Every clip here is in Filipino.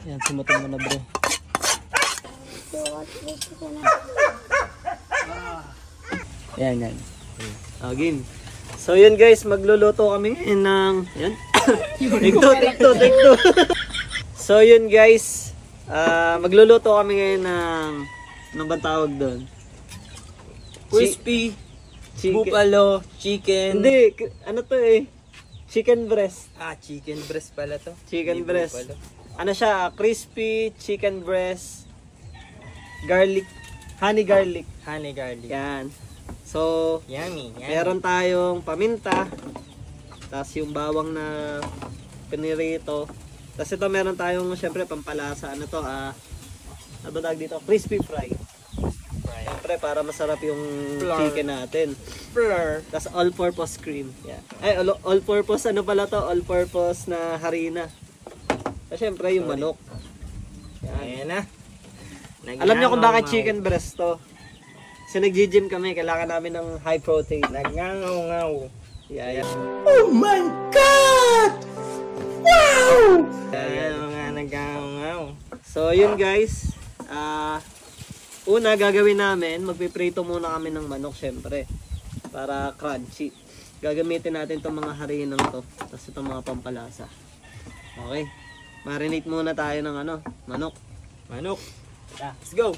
Yan, sumutong mo na bro. Yan, yan. Again. So yun guys, magluluto kami ng... Yan. Take two. So yun guys, magluluto kami ngayon ng... Ano ba tawag doon? Crispy buffalo chicken. Hindi, ano to eh? Chicken breast. Ah, chicken breast pala to. Chicken breast. Buffalo. Ano siya? Crispy chicken breast. Garlic. Honey garlic. Honey garlic. Yan. So, yummy. meron tayong paminta. Tapos yung bawang na pinirito. Tapos ito meron tayong syempre pampalasa. Ano to? Ano ba tawag dito? Crispy fry. Siyempre para masarap yung chicken natin. Tapos all-purpose cream. Yeah. Ay, all-purpose ano pala to? All-purpose na harina. Tapos siyempre yung manok. Ayan na. Alam niyo kung bakit chicken breast to? Kasi nag-gym kami, kailangan namin ng high protein. Nagngangaw-ngaw. Yeah. Oh my God! Wow! Ayan nga, nagngangaw-ngaw. So yun guys, una gagawin namin, magpiprito muna kami ng manok syempre. Para crunchy. Gagamitin natin itong mga harinang to. Tapos itong mga pampalasa. Okay. Marinate muna tayo ng manok. Manok. Let's go.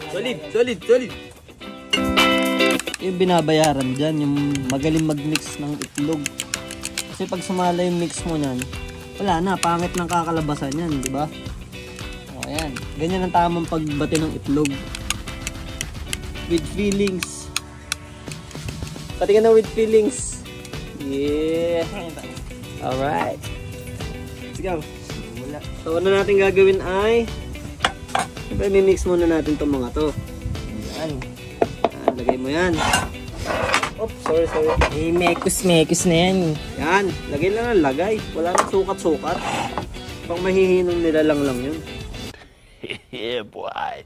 Solid. Yung binabayaran dyan, yung magaling mag-mix ng itlog. Kasi pag sumala yung mix mo nyan, wala na, pangit ng kakalabasan yan, di ba? O, ayan. Ganyan ang tamang pagbati ng itlog. With feelings. Pati ka na with feelings. Yeah. Alright. Let's go. So, ano natin gagawin ay siyempre, mimix muna natin itong mga to. Ayan. Lagay mo yan. Oops, sorry. Mekos na yan. Yan, lagay lang ang lagay. Wala nang sukat-sukat. Pang mahihinong nilalang lang yun. Yeah, boy.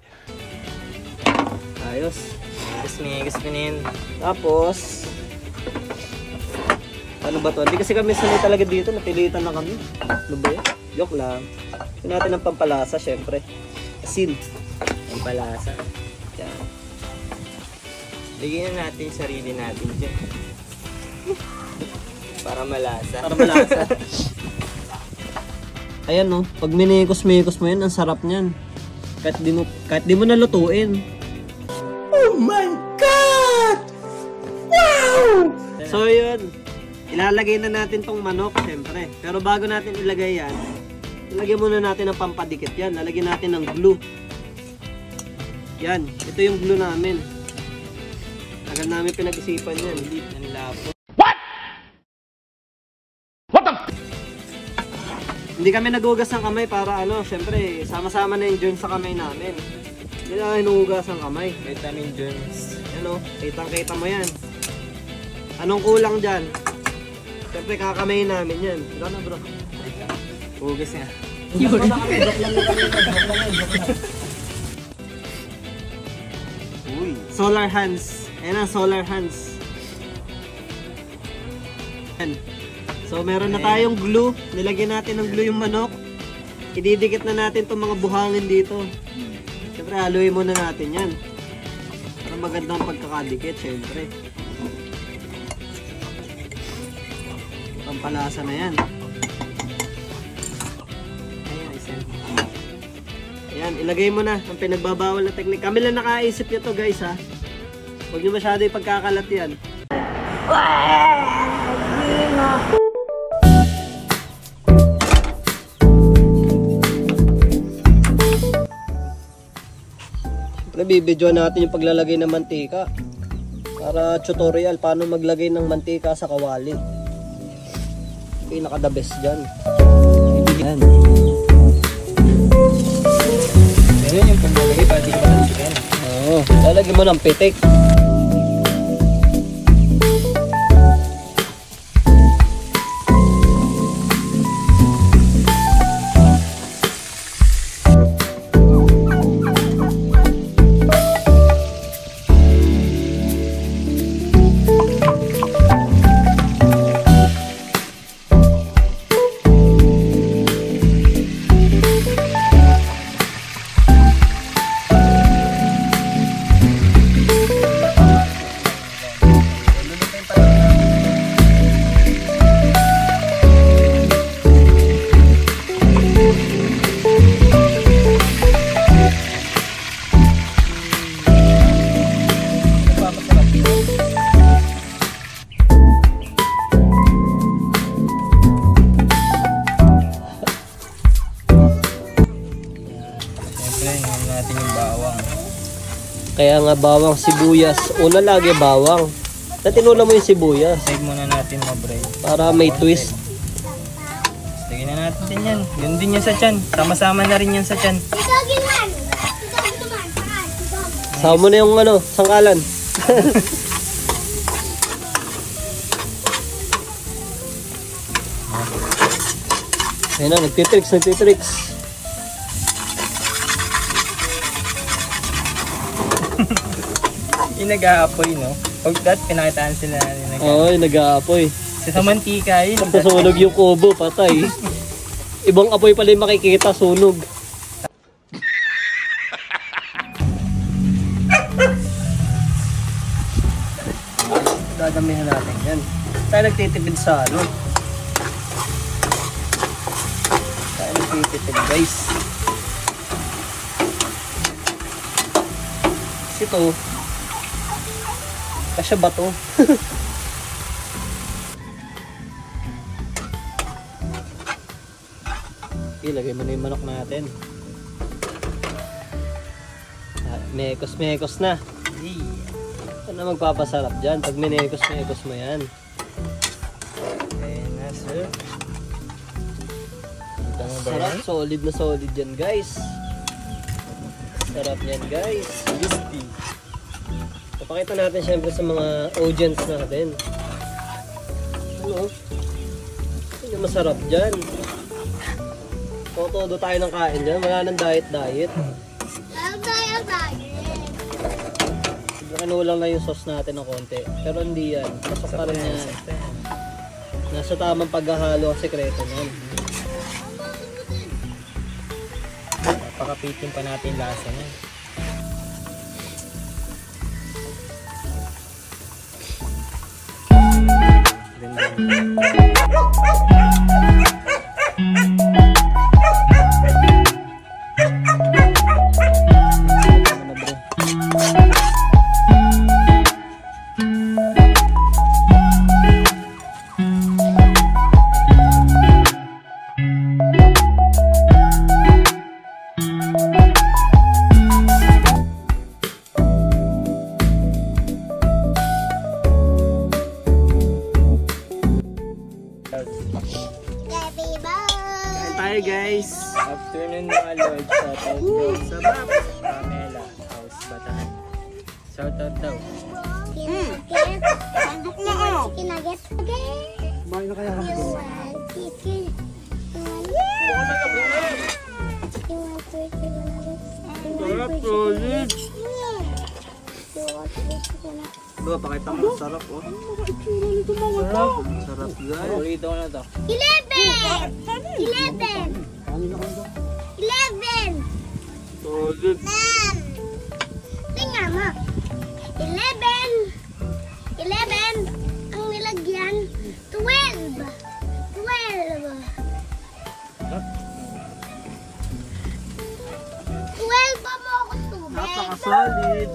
Ayos. Mekos na yan. Tapos, ano ba to? Hindi kasi kami sanay talaga dito. Napilitan na kami. Ano ba yun? Joke lang. Ito natin ang pampalasa, syempre. Asin. Pampalasa. Yan. Lagyan na natin yung sarili natin dyan. Para malasa. Ayan no, pag minikos-mikos mo yan, ang sarap niyan. Kahit di mo nalutuin. Oh my God! Wow! So yun, ilalagay na natin tong manok, syempre. Pero bago natin ilagay yan, ilagay muna natin ng pampadikit yan. Lalagyan natin ng glue. Yan, ito yung glue namin. Agad namin pinag-isipan yan. Hindi nanlapo. What? Hindi kami nagugas ng kamay para syempre, sama-sama na yung germs sa kamay namin. Hindi na hinuhugas ang kamay. Vitamin germs. Kitang-kita mo yan. Anong kulang dyan? Syempre, kakamayin namin yan. Ito na bro. Hugas nga. Uy. Solar hands. Ayan na, solar hands. Ayan. So, meron na tayong glue. Nilagyan natin ng glue yung manok. Ididikit na natin itong mga buhangin dito. Siyempre, haluin muna natin yan. Para magandang pagkakadikit, siyempre. Pampalasa na yan. Ayan, ilagay mo na ang pinagbabawal na technique. Kami lang nakaisip nyo to guys ha. Huwag nyo masyado ipagkakalat yan. Bibidyo natin yung paglalagay ng mantika. Para tutorial paano maglagay ng mantika sa kawali. Pinaka the best dyan. Ayan. Ayan yung paglalagay para di ka malansikan. Oo, lalagyan mo ng pitik. Siyempre, naman natin yung bawang. Kaya nga bawang, sibuyas. Una lagi bawang. Natinula mo yung sibuyas Save muna natin mga bre. para may twist. Lagyan na natin din yan. Yun din yan sa tiyan. Sama-sama na rin yan sa tiyan. Sama mo na yung ano, sangkalan. Ayun na, nagtitricks. Yung nag-aapoy, no? Pag that, pinakitaan sila na Oo, yung nag-aapoy. sa mantika yun. Pag nasunog yung kubo, patay. Ibang apoy pala yung makikita, sunog. Dadamihan natin yan. Tayo nagtitipid sa ano. Tayo nagtitipid, guys. Kasi ito, kasya ba ito? Ilagay mo na yung manok natin. Mekos na. Ito na magpapasarap dyan pag minekos mo yan. Ayan na, sir. Kita mo ba Sarap, yan? solid na solid yan, guys. Sarap yan, guys. Crispy. Papakita natin syempre sa mga audience natin. Ano? Ano yung masarap dyan? Todo tayo ng kain dyan. Wala nang diet. Kinulang lang yung sauce natin ng konti. Pero hindi yan. Pasok pa rin yan. Nasa tamang paghahalo ang sekreto yan. Pakapitin pa natin yung lasa niya. Hi guys! Afternoon mga lord. Shoutout daw. Sarap! Pamela, House Bataan. Shoutout daw. Bakit na kaya kami? Sarap, solid! Diba, pakita mo, sarap oh. Sarap! Sarap guys! Ulitin ko na to. 11! Solid! Tingnan mo. 11 ang nilagyan. 12 pa mo ako tubig. Napaka-solid!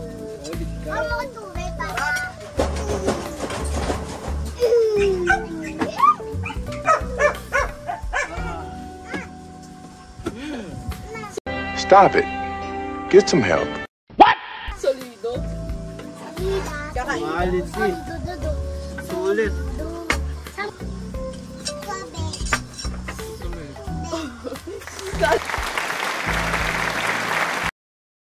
Pa mo ako tubig. Stop it. Get some help. Solid eh! Sulit!